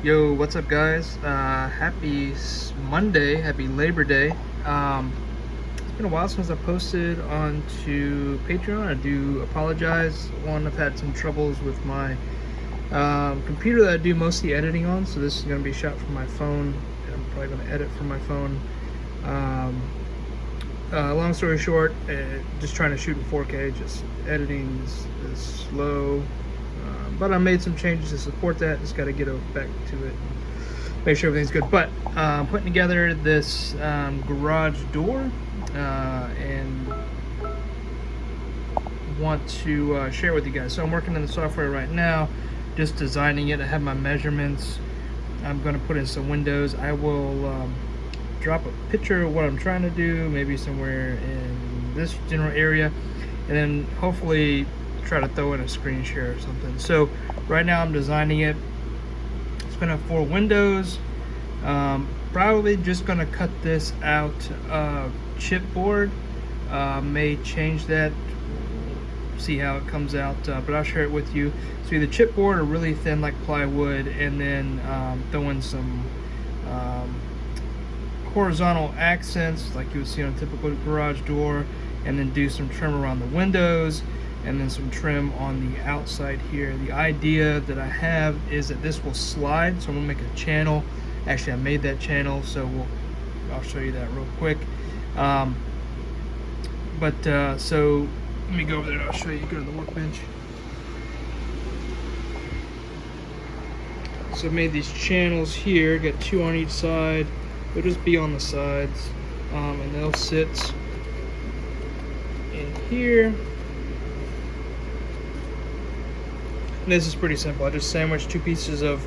Yo, what's up, guys? Happy Monday, happy Labor Day. It's been a while since I posted onto Patreon. I do apologize. One, I've had some troubles with my computer that I do most of the editing on, so this is going to be shot from my phone, and I'm probably going to edit from my phone. Long story short, just trying to shoot in 4K, just editing is slow. But I made some changes to support that. Just got to get back to it, make sure everything's good. But putting together this garage door and want to share with you guys. So I'm working on the software right now, just designing it. I have my measurements. I'm going to put in some windows. I will drop a picture of what I'm trying to do, maybe somewhere in this general area, and then hopefully try to throw in a screen share or something. So right now I'm designing it. It's going to have 4 windows. Probably just going to cut this out chipboard. May change that, see how it comes out, but I'll share it with you. So either chipboard or really thin like plywood, and then throw in some horizontal accents like you would see on a typical garage door, and then do some trim around the windows, and then some trim on the outside here. The idea that I have is that this will slide, so I'm gonna make a channel. Actually, I made that channel, so I'll show you that real quick. So let me go over there and I'll show you. Go to the workbench. So I made these channels here, got 2 on each side. They'll just be on the sides, and they'll sit in here. And this is pretty simple. I just sandwiched 2 pieces of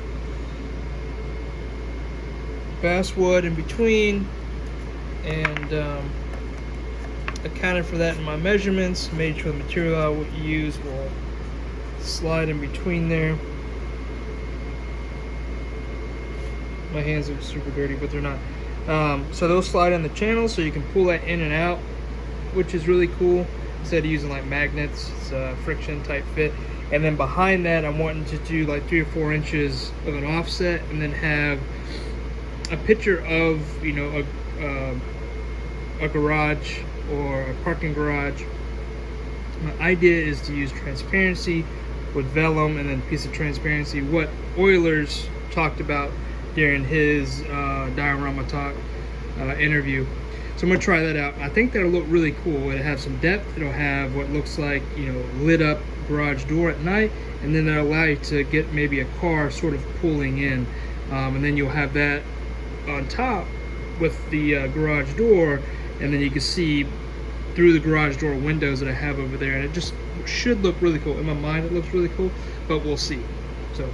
basswood in between, and accounted for that in my measurements. Made sure the material I would use will slide in between there. My hands are super dirty, but they're not. So they'll slide in the channel, so you can pull that in and out, which is really cool. Instead of using like magnets, it's a friction type fit. And then behind that, I'm wanting to do like 3 or 4 inches of an offset, and then have a picture of, you know, a garage or a parking garage. My idea is to use transparency with vellum, and then a piece of transparency. What Euler's talked about during his Diorama talk interview. So I'm gonna try that out. I think that'll look really cool. It'll have some depth. It'll have what looks like, you know, lit up garage door at night, and then that'll allow you to get maybe a car sort of pulling in, and then you'll have that on top with the garage door, and then you can see through the garage door windows that I have over there, and it just should look really cool. In my mind, it looks really cool, but we'll see. So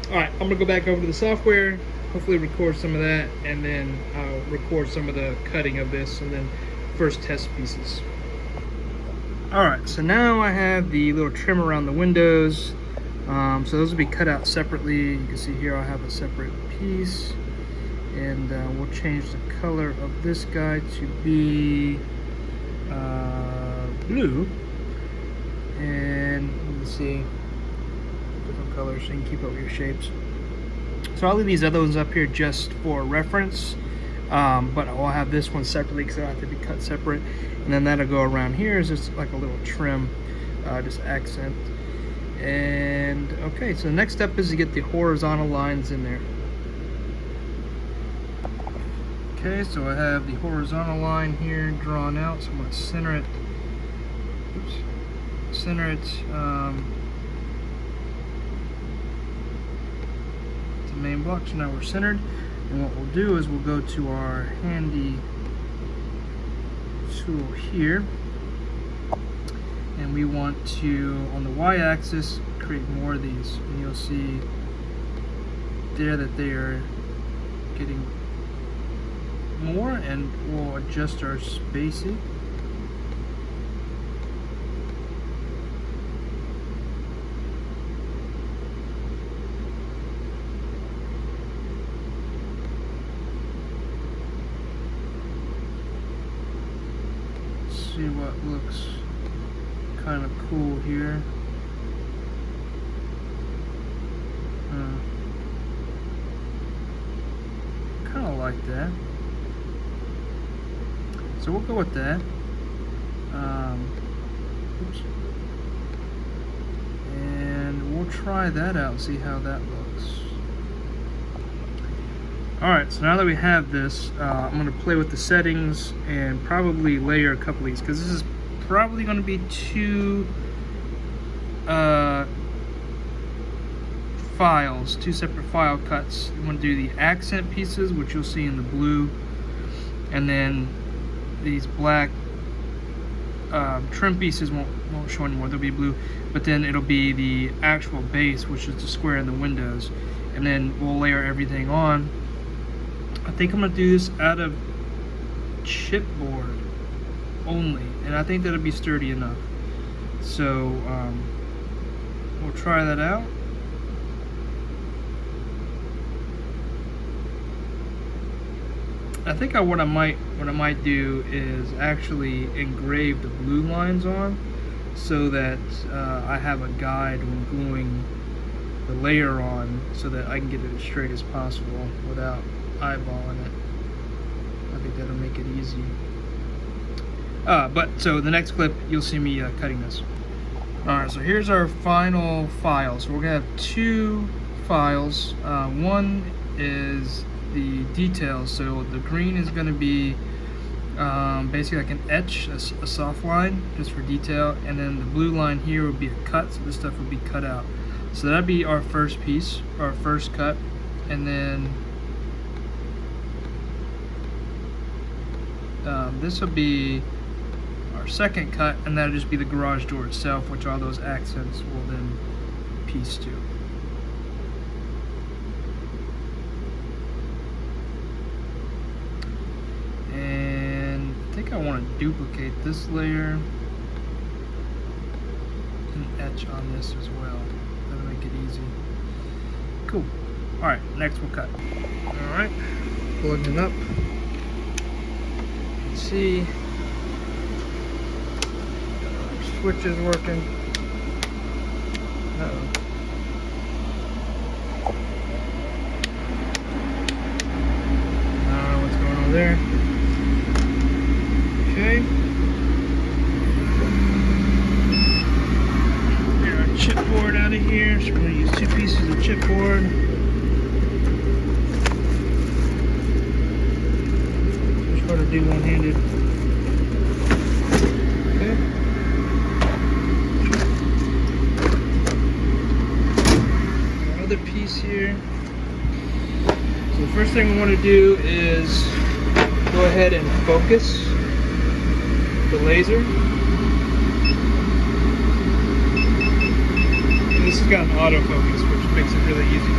alright, I'm gonna go back over to the software, hopefully record some of that, and then I'll record some of the cutting of this, and then first test pieces. Alright, so now I have the little trim around the windows. So those will be cut out separately. You can see here I have a separate piece, and we'll change the color of this guy to be blue, and you can see different colors so you can keep up with your shapes. So I'll leave these other ones up here just for reference, but I'll have this one separately because it'll have to be cut separate, and then that'll go around here as just like a little trim, just accent. And okay, so the next step is to get the horizontal lines in there. Okay, so I have the horizontal line here drawn out, so I'm going to center it. Oops, center it. Main block. So now we're centered, and what we'll do is we'll go to our handy tool here, and we want to, on the y-axis, create more of these, and you'll see there that they are getting more, and we'll adjust our spacing. See what looks kind of cool here. like that. So we'll go with that. Oops. And we'll try that out and see how that looks. Alright, so now that we have this, I'm going to play with the settings and probably layer a couple of these, because this is probably going to be two files, two separate file cuts. I'm going to do the accent pieces, which you'll see in the blue, and then these black trim pieces won't show anymore, they'll be blue, but then it'll be the actual base, which is the square in the windows, and then we'll layer everything on. I think I'm going to do this out of chipboard only, and I think that'll be sturdy enough. So we'll try that out. I think what I might do is actually engrave the blue lines on, so that I have a guide when gluing the layer on, so that I can get it as straight as possible without eyeballing it. I think that'll make it easy. But so the next clip, you'll see me cutting this. Alright, so here's our final file. So we're gonna have two files. One is the details, so the green is going to be basically like an etch, a soft line just for detail, and then the blue line here would be a cut, so this stuff would be cut out. So that'd be our first piece, our first cut, and then this will be our second cut, and that'll just be the garage door itself, which all those accents will then piece to. I want to duplicate this layer and etch on this as well. That'll make it easy. Cool. Alright, next we'll cut. Alright, plugging it up. You can see our switch is working. Uh-oh. I don't know what's going on there. Okay. Get our chipboard out of here. So we're going to use two pieces of chipboard. It's hard to do one-handed. Okay. Another piece here. So the first thing we want to do is go ahead and focus the laser. And this has got an autofocus, which makes it really easy.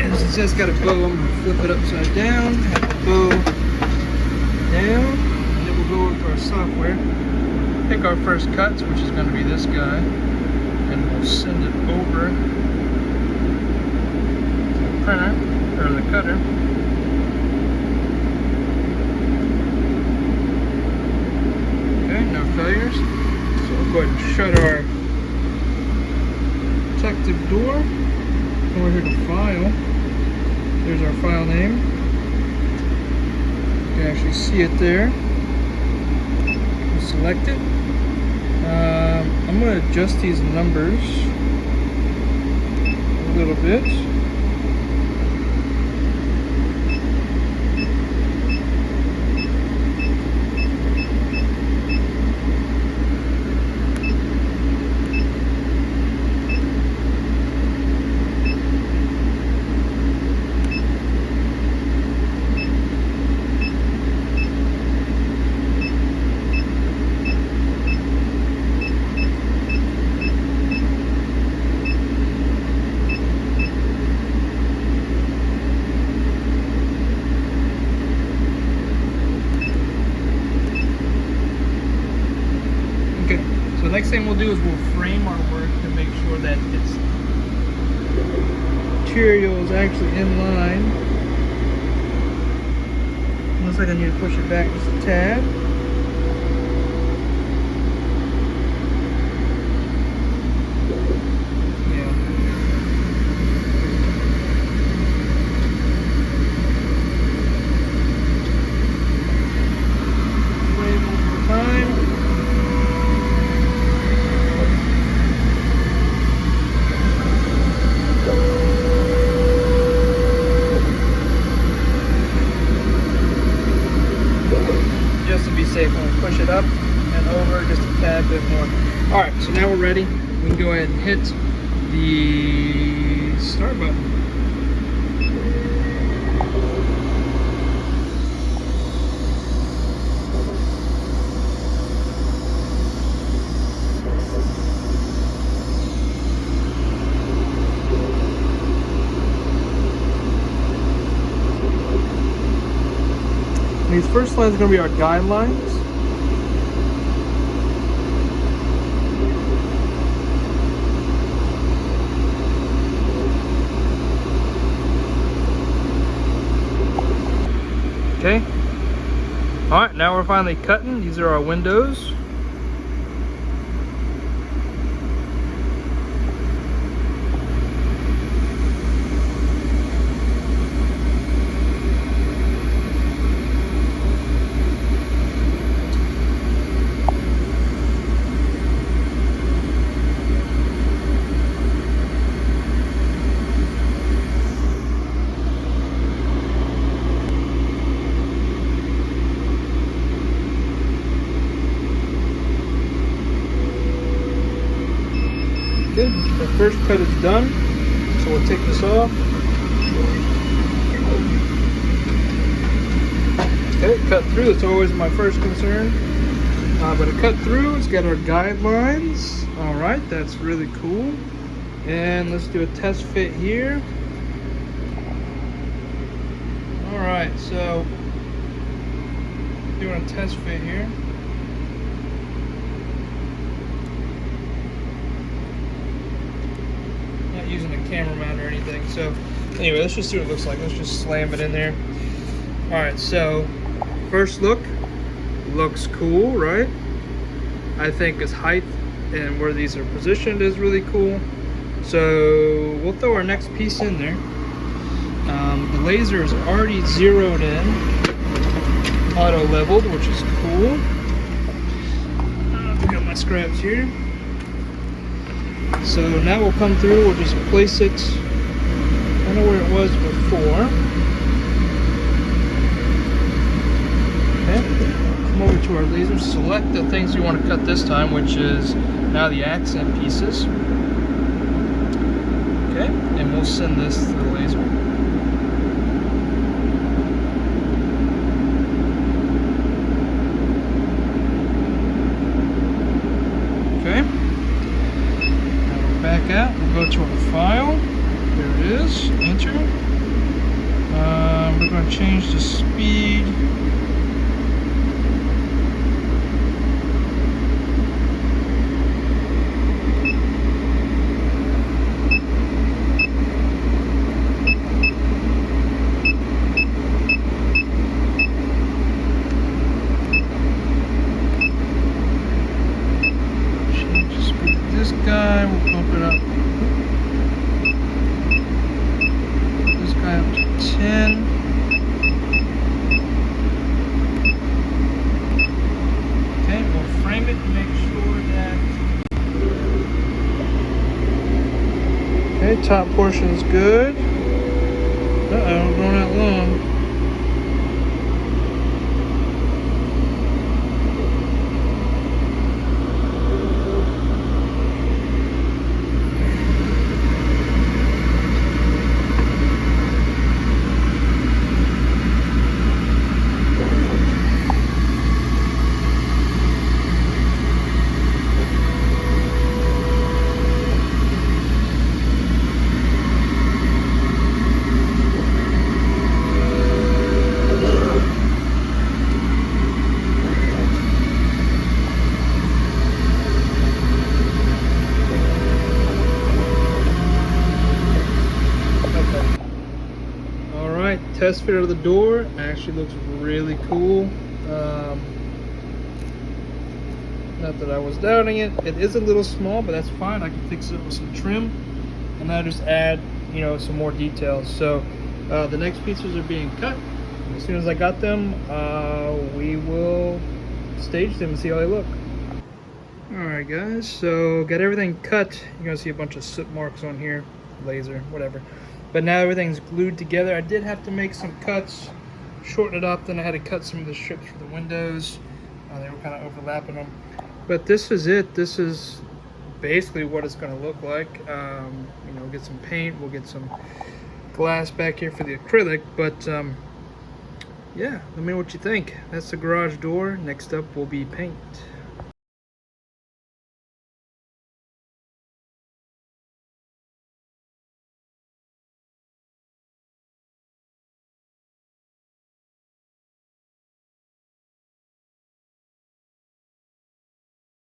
And since it's got a bow, I'm going to flip it upside down, have the bow down, and then we'll go over to our software, pick our first cuts, which is going to be this guy, and we'll send it over printer, or the cutter. Okay, no failures. So we'll go ahead and shut our protective door. Over here to file. There's our file name. You can actually see it there. We'll select it. I'm going to adjust these numbers a little bit. Next thing we'll do is we'll frame our work to make sure that its material is actually in line. Looks like I need to push it back just a tad. just to be safe. I'm gonna push it up and over just a tad bit more. All right, so now we're ready. We can go ahead and hit the start button. These first lines are going to be our guidelines. Okay. All right, now we're finally cutting. These are our windows. Good. The first cut is done, so we'll take this off. Okay, cut through. That's always my first concern. But it cut through. It's got our guidelines. All right, that's really cool. And let's do a test fit here. All right, so doing a test fit here. Using a camera mount or anything. So anyway, let's just see what it looks like. Let's just slam it in there. All right, so first look, looks cool, right? I think its height and where these are positioned is really cool. So we'll throw our next piece in there. The laser is already zeroed in, auto leveled, which is cool. I've got my scraps here. So now we'll come through, we'll just place it kind of where it was before. Okay, come over to our laser, select the things we want to cut this time, which is now the accent pieces. Okay, and we'll send this to the laser. Okay. Back out, we'll go to our file. There it is, enter. We're going to change the speed. Change the speed of this guy, we'll bump it up. This guy up to 10. Okay, we'll frame it and make sure that. Okay, top portion is good. Uh-oh, going out long. Test fit of the door actually looks really cool. Not that I was doubting it. It is a little small, but that's fine. I can fix it with some trim, and I just add, you know, some more details. So the next pieces are being cut. As soon as I got them, we will stage them and see how they look. Alright guys, so got everything cut. You're gonna see a bunch of soot marks on here, laser, whatever. But now everything's glued together. I did have to make some cuts shorten it up. Then I had to cut some of the strips for the windows. They were kind of overlapping them. But this is it. This is basically what it's going to look like. You know, get some paint. We'll get some glass back here for the acrylic. But yeah, let me know what you think. That's the garage door. Next up will be paint.